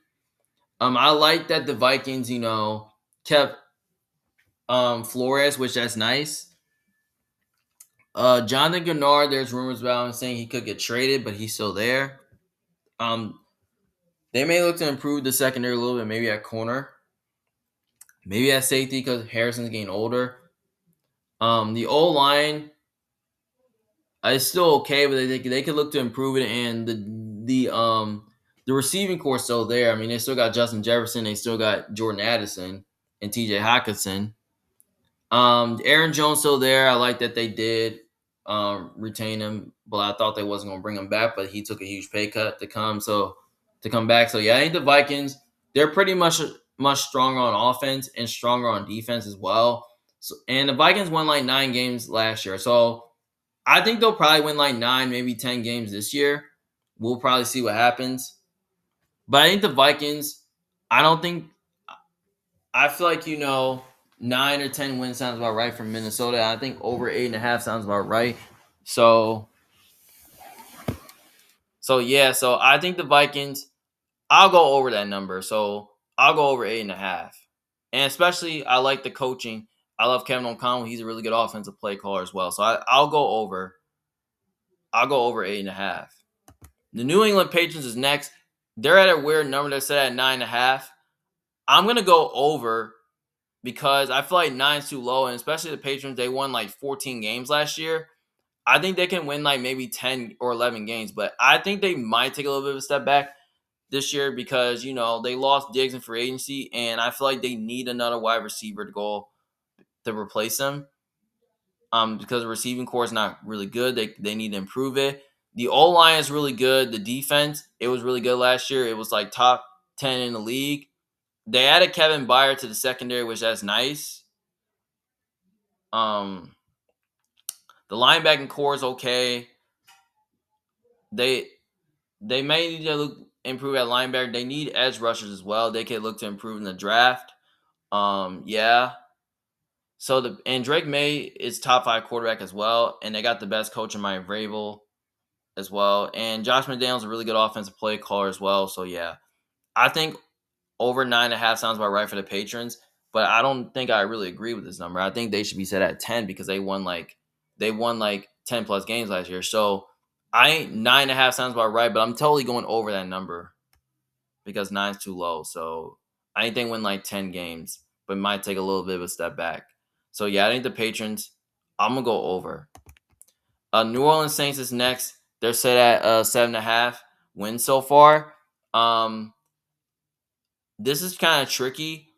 I like that the Vikings, kept Flores, which that's nice. Jonathan Gennard, there's rumors about him saying he could get traded, but he's still there. They may look to improve the secondary a little bit, maybe at corner, maybe at safety because Harrison's getting older. The O line is still okay, but they could look to improve it, and the receiving core is still there. I mean, they still got Justin Jefferson, they still got Jordan Addison and T.J. Hockenson. Aaron Jones still there. I like that they did retain him, but I thought they wasn't going to bring him back. But he took a huge pay cut to come back. So yeah, I think the Vikings, they're pretty much stronger on offense and stronger on defense as well. So, and the Vikings won like 9 games last year, so I think they'll probably win like 9, maybe 10 games this year. We'll probably see what happens. But I think the Vikings, I feel like 9 or 10 wins sounds about right for Minnesota. I think over 8.5 sounds about right. So yeah, so I think the Vikings, I'll go over that number. So I'll go over 8.5. And especially I like the coaching. I love Kevin O'Connell. He's a really good offensive play caller as well. So I'll go over. I'll go over 8.5. The New England Patriots is next. They're at a weird number. They're set at 9.5. I'm gonna go over because I feel like 9 is too low, and especially the Patriots, they won like 14 games last year. I think they can win like maybe 10 or 11 games, but I think they might take a little bit of a step back this year because, they lost Diggs in free agency, and I feel like they need another wide receiver to go to replace him because the receiving core is not really good. They need to improve it. The O-line is really good. The defense, it was really good last year. It was like top 10 in the league. They added Kevin Byard to the secondary, which that's nice. The linebacking core is okay. They may need to improve at linebacker. They need edge rushers as well. They could look to improve in the draft. Yeah. So and Drake May is top 5 quarterback as well, and they got the best coach in Mike Vrabel as well. And Josh McDaniels a really good offensive play caller as well. So yeah, I think over 9.5 sounds about right for the patrons, but I don't think I really agree with this number. I think they should be set at 10 because they won like 10 plus games last year. So 9.5 sounds about right, but I'm totally going over that number because 9's too low. So I think they win like 10 games, but might take a little bit of a step back. So yeah, I think the Patrons, I'm gonna go over. New Orleans Saints is next. They're set at 7.5 wins so far. Um, this is kind of tricky.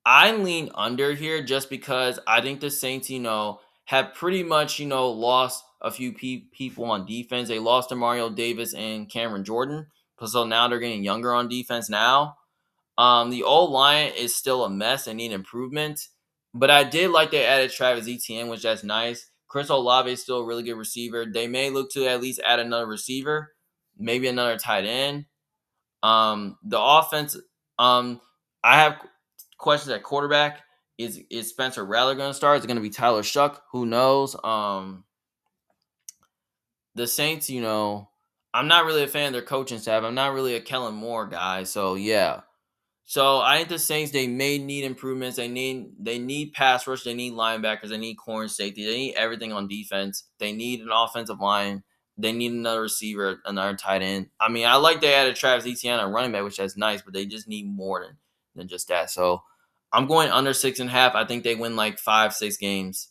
I lean under here just because I think the Saints, have pretty much, lost a few people on defense. They lost to Mario Davis and Cameron Jordan. So now they're getting younger on defense now. The old line is still a mess and need improvement. But I did like they added Travis Etienne, which that's nice. Chris Olave is still a really good receiver. They may look to at least add another receiver, maybe another tight end. The offense, I have questions at quarterback. Is Spencer Rattler going to start? Is it going to be Tyler Shuck? Who knows? The Saints, I'm not really a fan of their coaching staff. I'm not really a Kellen Moore guy. So yeah. So I think the Saints, they may need improvements. They need pass rush. They need linebackers. They need corner safety. They need everything on defense. They need an offensive line. They need another receiver, another tight end. I mean, I like they added Travis Etienne on running back, which that's nice, but they just need more than just that. So I'm going under 6.5. I think they win like 5-6 games.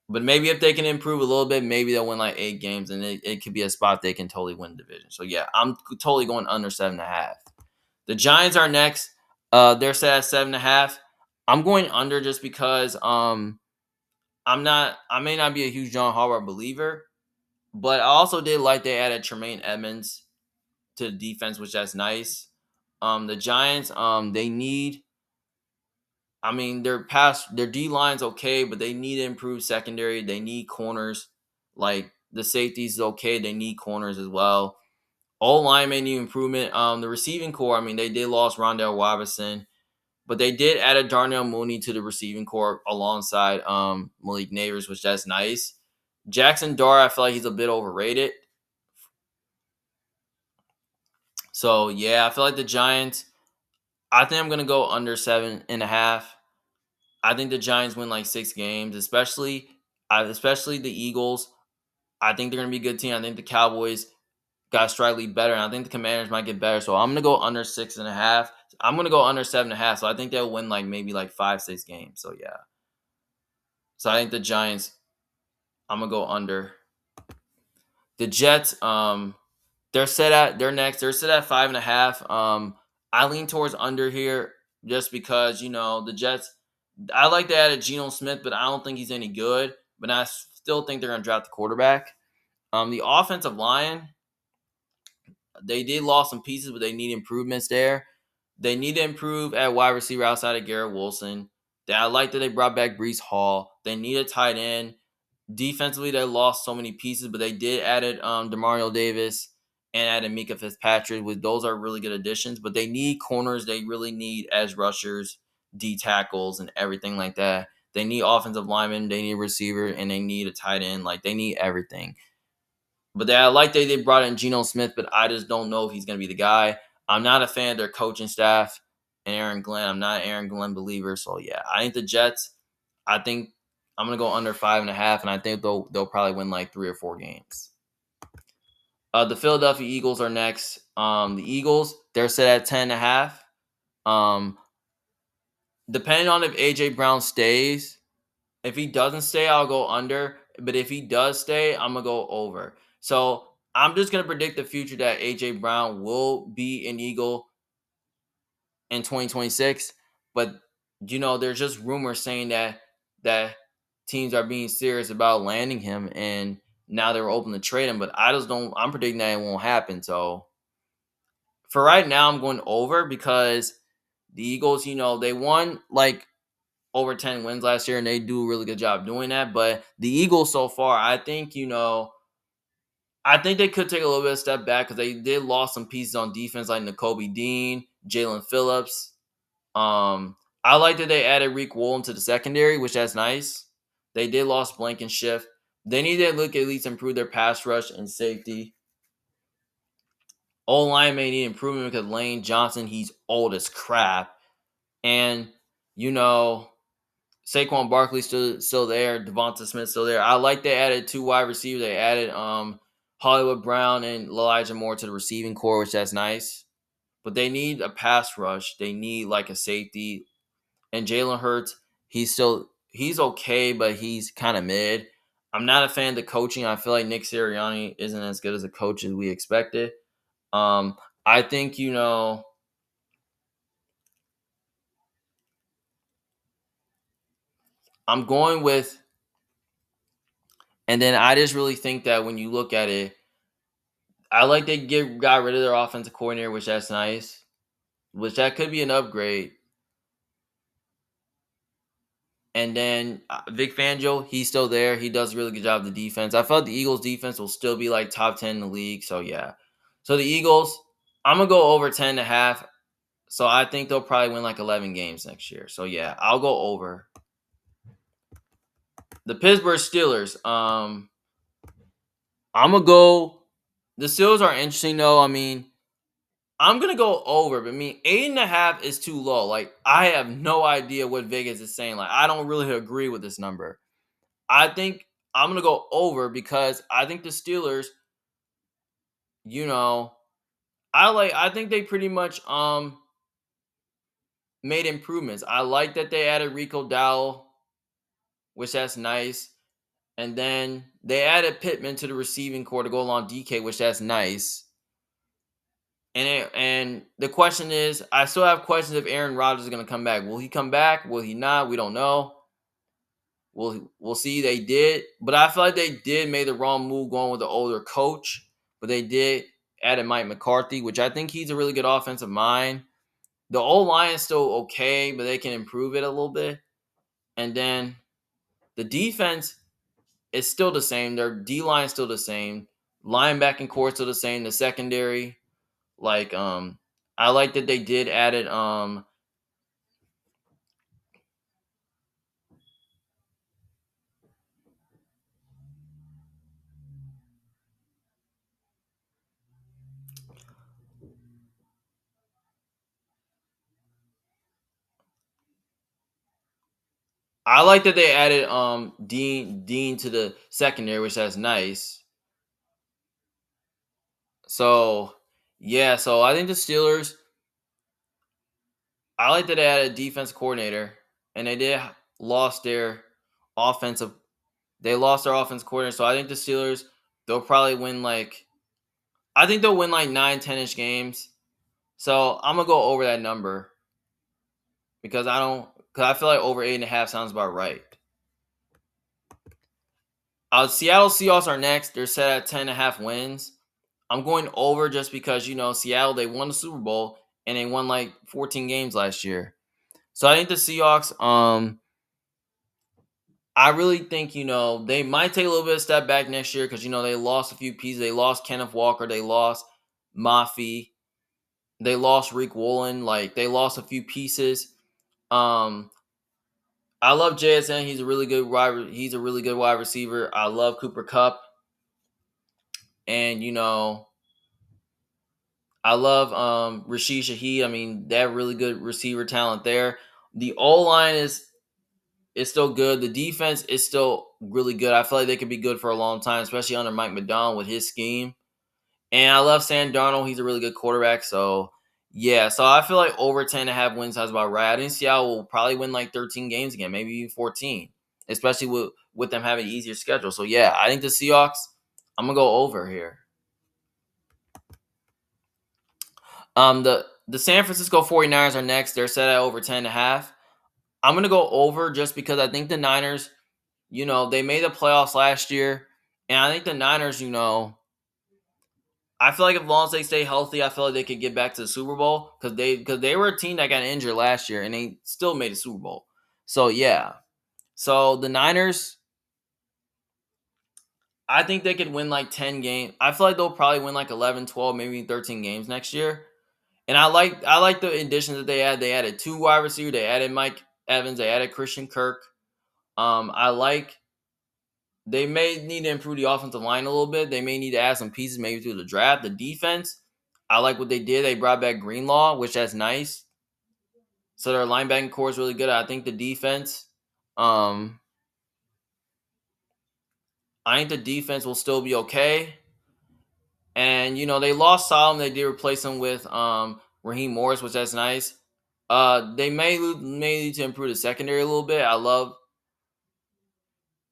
But maybe if they can improve a little bit, maybe they'll win like 8 games, and it could be a spot they can totally win the division. So yeah, I'm totally going under 7.5. The Giants are next. They're set at 7.5. I'm going under just because I may not be a huge John Harbaugh believer, but I also did like they added Tremaine Edmonds to the defense, which that's nice. The Giants, they need. I mean, their D line's okay, but they need to improve secondary. They need corners. Like the safeties is okay. They need corners as well. All line may need improvement. The receiving core, I mean, they did lost Rondell Robinson, but they did add a Darnell Mooney to the receiving core alongside Malik Neighbors, which that's nice. Jackson Dart, I feel like he's a bit overrated. So yeah, I feel like the Giants. I think I'm gonna go under 7.5. I think the Giants win like 6 games, especially the Eagles. I think they're gonna be a good team. I think the Cowboys got slightly better, and I think the Commanders might get better. So I'm gonna go under 6.5. I'm gonna go under 7.5. So I think they'll win like maybe like 5-6 games. So yeah. So I think the Giants. I'm gonna go under. The Jets. They're next. They're set at 5.5. I lean towards under here just because the Jets. I like to add a Geno Smith, but I don't think he's any good. But I still think they're gonna draft the quarterback. The offensive line. They did lost some pieces, but they need improvements there. They need to improve at wide receiver outside of Garrett Wilson. I like that they brought back Brees Hall. They need a tight end. Defensively, they lost so many pieces, but they did added Demario Davis and added Mika Fitzpatrick. Those are really good additions, but they need corners. They really need edge rushers, D tackles, and everything like that. They need offensive linemen. They need a receiver, and they need a tight end. Like they need everything. But I like they brought in Geno Smith, but I just don't know if he's going to be the guy. I'm not a fan of their coaching staff and Aaron Glenn. I'm not an Aaron Glenn believer. So, yeah, I think the Jets, I think I'm going to go under 5.5, and I think they'll probably win like 3 or 4 games. The Philadelphia Eagles are next. The Eagles, they're set at 10.5. Depending on if A.J. Brown stays, if he doesn't stay, I'll go under. But if he does stay, I'm going to go over. So I'm just going to predict the future that A.J. Brown will be an Eagle in 2026. But, there's just rumors saying that teams are being serious about landing him. And now they're open to trade him. But I'm predicting that it won't happen. So for right now, I'm going over because the Eagles, they won like over 10 wins last year, and they do a really good job doing that. But the Eagles so far, I think, I think they could take a little bit of step back because they did lost some pieces on defense like Nakobe Dean, Jalen Phillips. I like that they added Reek Woolen to the secondary, which that's nice. They did lost Blankenship. They need to look at least improve their pass rush and safety. O-line may need improvement because Lane Johnson, he's old as crap. And, Saquon Barkley still there. Devonta Smith still there. I like they added 2 wide receivers. They added Hollywood Brown and Elijah Moore to the receiving core, which that's nice. But they need a pass rush. They need like a safety. And Jalen Hurts, he's okay, but he's kind of mid. I'm not a fan of the coaching. I feel like Nick Sirianni isn't as good as a coach as we expected. Um, I think I'm going with, and then I just really think that when you look at it, I like they got rid of their offensive coordinator, which that's nice. Which that could be an upgrade. And then Vic Fangio, he's still there. He does a really good job of the defense. I felt the Eagles' defense will still be like top 10 in the league. So, yeah. So, the Eagles, I'm going to go over 10 and a half. So, I think they'll probably win like 11 games next year. So, yeah, I'll go over. The Pittsburgh Steelers, I'm going to go. The Steelers are interesting, though. I mean, I'm going to go over, but I mean, 8.5 is too low. Like, I have no idea what Vegas is saying. Like, I don't really agree with this number. I think I'm gonna go over because I think the Steelers, you know, I think they pretty much made improvements. I like that they added Rico Dowell, which that's nice. And then they added Pittman to the receiving core to go along DK, which that's nice. And the question is, I still have questions if Aaron Rodgers is gonna come back. Will he come back? Will he not? We don't know. We'll see. They did, but I feel like they did made the wrong move going with the older coach. But they did added Mike McCarthy, which I think he's a really good offensive mind. The old line is still okay, but they can improve it a little bit. And then the defense is still the same. Their D line is still the same. Linebacking core still the same. The secondary, like I like that they did added I like that they added Dean to the secondary, which that's nice. So yeah, so I think the Steelers. I like that they had a defense coordinator, and they did lost their offensive. They lost their offense coordinator, so I think the Steelers they'll probably win like. I think they'll win like 9, 10-ish games. So I'm gonna go over that number because I feel like over 8.5 sounds about right. Seattle Seahawks are next. They're set at 10.5 wins. I'm going over just because Seattle they won the Super Bowl and they won like 14 games last year. So I think the Seahawks, I really think, they might take a little bit of step back next year because, they lost a few pieces. They lost Kenneth Walker. They lost Mafi. They lost Rick Woolen. Like, they lost a few pieces. I love JSN. He's a really good wide receiver. I love Cooper Cup. And, I love Rashid Shaheed. I mean, they have really good receiver talent there. The O-line is still good. The defense is still really good. I feel like they could be good for a long time, especially under Mike Macdonald with his scheme. And I love Sam Darnold. He's a really good quarterback. So, yeah. So, I feel like over 10.5 wins sounds about right. I think Seattle will probably win like 13 games again, maybe even 14, especially with them having an easier schedule. So, yeah, I think the Seahawks, I'm going to go over here. The San Francisco 49ers are next. They're set at over 10.5. I'm going to go over just because I think the Niners, they made the playoffs last year. And I think the Niners, I feel like as long as they stay healthy, I feel like they could get back to the Super Bowl because they were a team that got injured last year and they still made a Super Bowl. So, yeah. So, the Niners, I think they could win like 10 games. I feel like they'll probably win like 11, 12, maybe 13 games next year. And I like the additions that they had. They added 2 wide receivers. They added Mike Evans. They added Christian Kirk. I like they may need to improve the offensive line a little bit. They may need to add some pieces maybe through the draft. The defense, I like what they did. They brought back Greenlaw, which that's nice. So their linebacking core is really good. I think the defense, um, I think the defense will still be okay. And they lost Solomon. They did replace him with Raheem Morris, which that's nice. They may need to improve the secondary a little bit. I love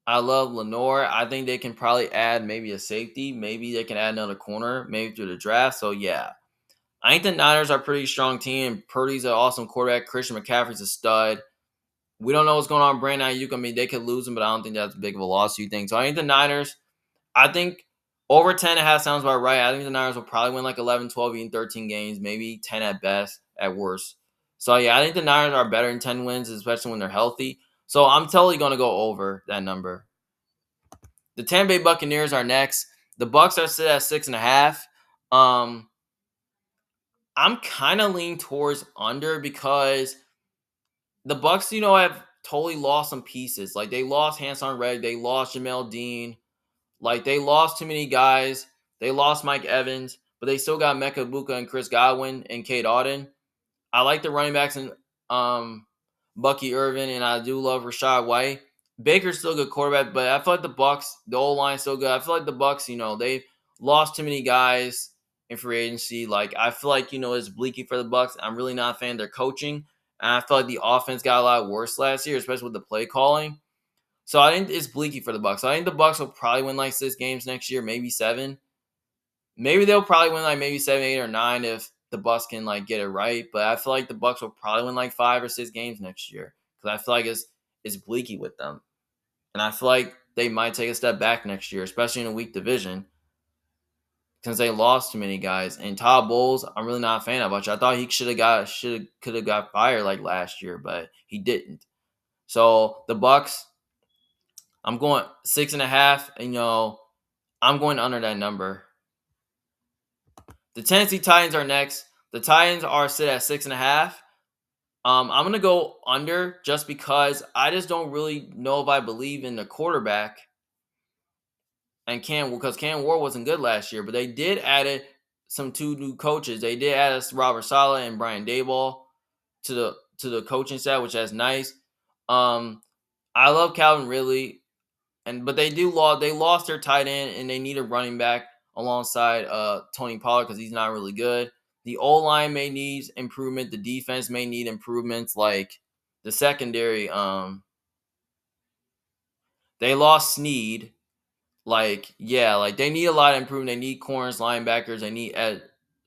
I love Lenore. I think they can probably add maybe a safety. Maybe they can add another corner, maybe through the draft. So yeah, I think the Niners are a pretty strong team. Purdy's an awesome quarterback. Christian McCaffrey's a stud. We don't know what's going on with Brandon Ayuk. I mean, they could lose him, but I don't think that's big of a loss. You think? So I think the Niners. I think over 10.5 sounds about right. I think the Niners will probably win like 11, 12, even 13 games, maybe 10 at best, at worst. So yeah, I think the Niners are better than 10 wins, especially when they're healthy. So I'm totally going to go over that number. The Tampa Bay Buccaneers are next. The Bucks are set at 6.5. I'm kind of leaning towards under because the Bucks, have totally lost some pieces. Like they lost Hanson Reddick, they lost Jamel Dean, like they lost too many guys. They lost Mike Evans, but they still got Mecca Buka and Chris Godwin and Kate Auden. I like the running backs and Bucky Irvin, and I do love Rashad White. Baker's still a good quarterback, but I feel like the Bucks, the old line's still good. I feel like the Bucks, they lost too many guys in free agency. Like I feel like it's bleaky for the Bucks. I'm really not a fan of their coaching, and I feel like the offense got a lot worse last year, especially with the play calling. So I think it's bleaky for the Bucks. I think the Bucks will probably win like 6 games next year, maybe 7. Maybe they'll probably win like maybe 7, 8, or 9 if the Bucks can like get it right. But I feel like the Bucks will probably win like 5 or 6 games next year because I feel like it's bleaky with them, and I feel like they might take a step back next year, especially in a weak division, since they lost too many guys. And Todd Bowles, I'm really not a fan of much. I thought he could have got fired like last year, but he didn't. So the Bucks, I'm going 6.5, and I'm going under that number. The Tennessee Titans are next. The Titans are set at 6.5. I'm gonna go under just because I just don't really know if I believe in the quarterback and because Cam Ward wasn't good last year, but they did add some 2 new coaches. They did add Robert Saleh and Brian Daboll to the coaching staff, which is nice. I love Calvin Ridley, but they lost their tight end and they need a running back alongside Tony Pollard because he's not really good. The O-line may need improvement. The defense may need improvements. Like the secondary, they lost Snead. Like they need a lot of improvement. They need corners, linebackers. They need edge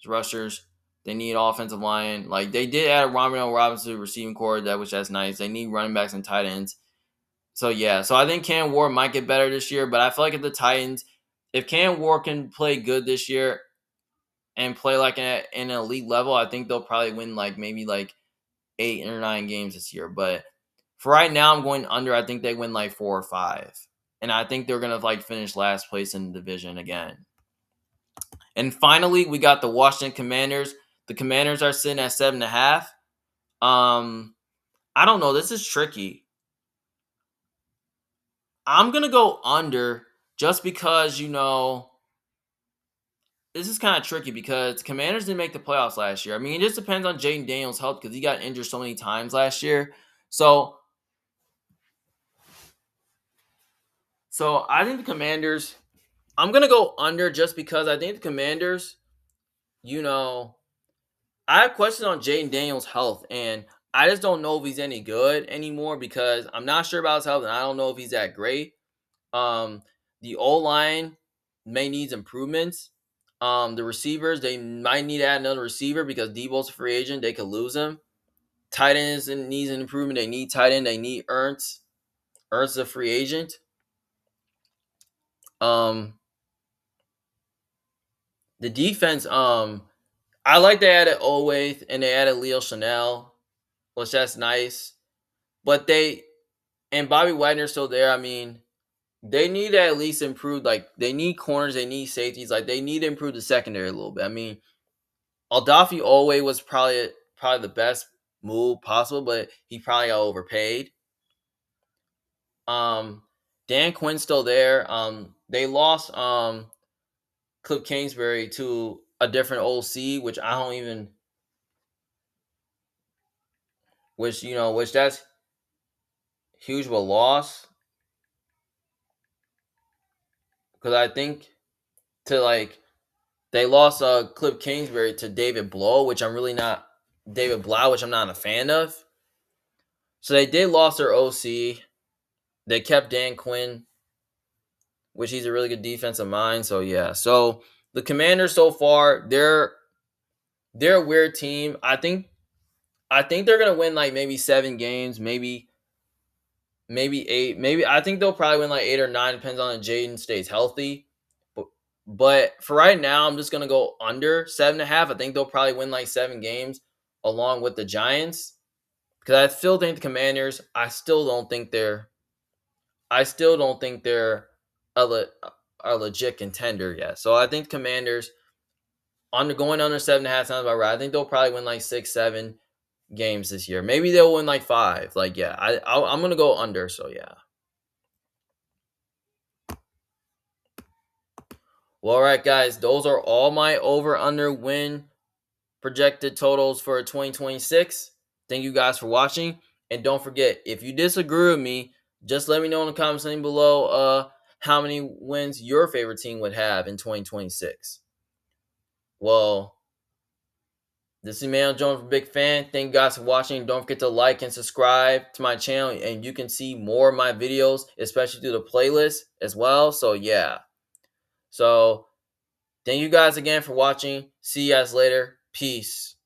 rushers. They need offensive line. Like they did add Romeo Robinson to the receiving core, that's nice. They need running backs and tight ends. So I think Cam Ward might get better this year, but I feel like if Cam Ward can play good this year and play like in an elite level, I think they'll probably win like maybe like 8 or 9 games this year. But for right now, I'm going under. I think they win like 4 or 5, and I think they're gonna like finish last place in the division again. And finally, we got the Washington Commanders. The Commanders are sitting at 7.5. I don't know. This is tricky. I'm gonna go under just because this is kind of tricky because Commanders didn't make the playoffs last year. I mean, it just depends on Jaden Daniels' health because he got injured so many times last year. So I think the Commanders. I'm gonna go under just because I think the Commanders. I have questions on Jaden Daniels' health, and I just don't know if he's any good anymore because I'm not sure about his health, and I don't know if he's that great. The O line may need improvements. The receivers, they might need to add another receiver because Debo's a free agent. They could lose him. Tight ends needs an improvement. They need tight end. They need Ernst. Ernst is a free agent. The defense, I like they added Owaith and they added Leo Chanel, which that's nice. But and Bobby Wagner's still there. I mean, they need to at least improve. Like they need corners, they need safeties. Like they need to improve the secondary a little bit. I mean, Aldafi Owe was probably the best move possible, but he probably got overpaid. Dan Quinn's still there. They lost Cliff Kingsbury to a different OC, which I don't even, which that's huge of a loss because I think they lost Cliff Kingsbury to David Blow, which I'm really not David Blau, which I'm not a fan of. So they did lost their OC. They kept Dan Quinn. which he's a really good defensive mind. So yeah. So the Commanders so far, they're a weird team. I think they're gonna win like maybe 7 games, maybe 8. Maybe I think they'll probably win like 8 or 9, depends on if Jaden stays healthy. But, but for right now, I'm just gonna go under 7.5. I think they'll probably win like 7 games along with the Giants. Because I still think the Commanders, I still don't think they're a, le, a legit contender yet. So I think Commanders going under 7.5 sounds about right. I think they'll probably win like 6, 7 games this year. Maybe they'll win like 5. Like yeah, I'm gonna go under. So yeah. Well, all right, guys, those are all my over under win projected totals for 2026. Thank you guys for watching, and don't forget, if you disagree with me, just let me know in the comments section below how many wins your favorite team would have in 2026. Well, this is Emmanuel Jones, big fan. Thank you guys for watching. Don't forget to like and subscribe to my channel, and you can see more of my videos, especially through the playlist as well. So yeah. So thank you guys again for watching. See you guys later. Peace.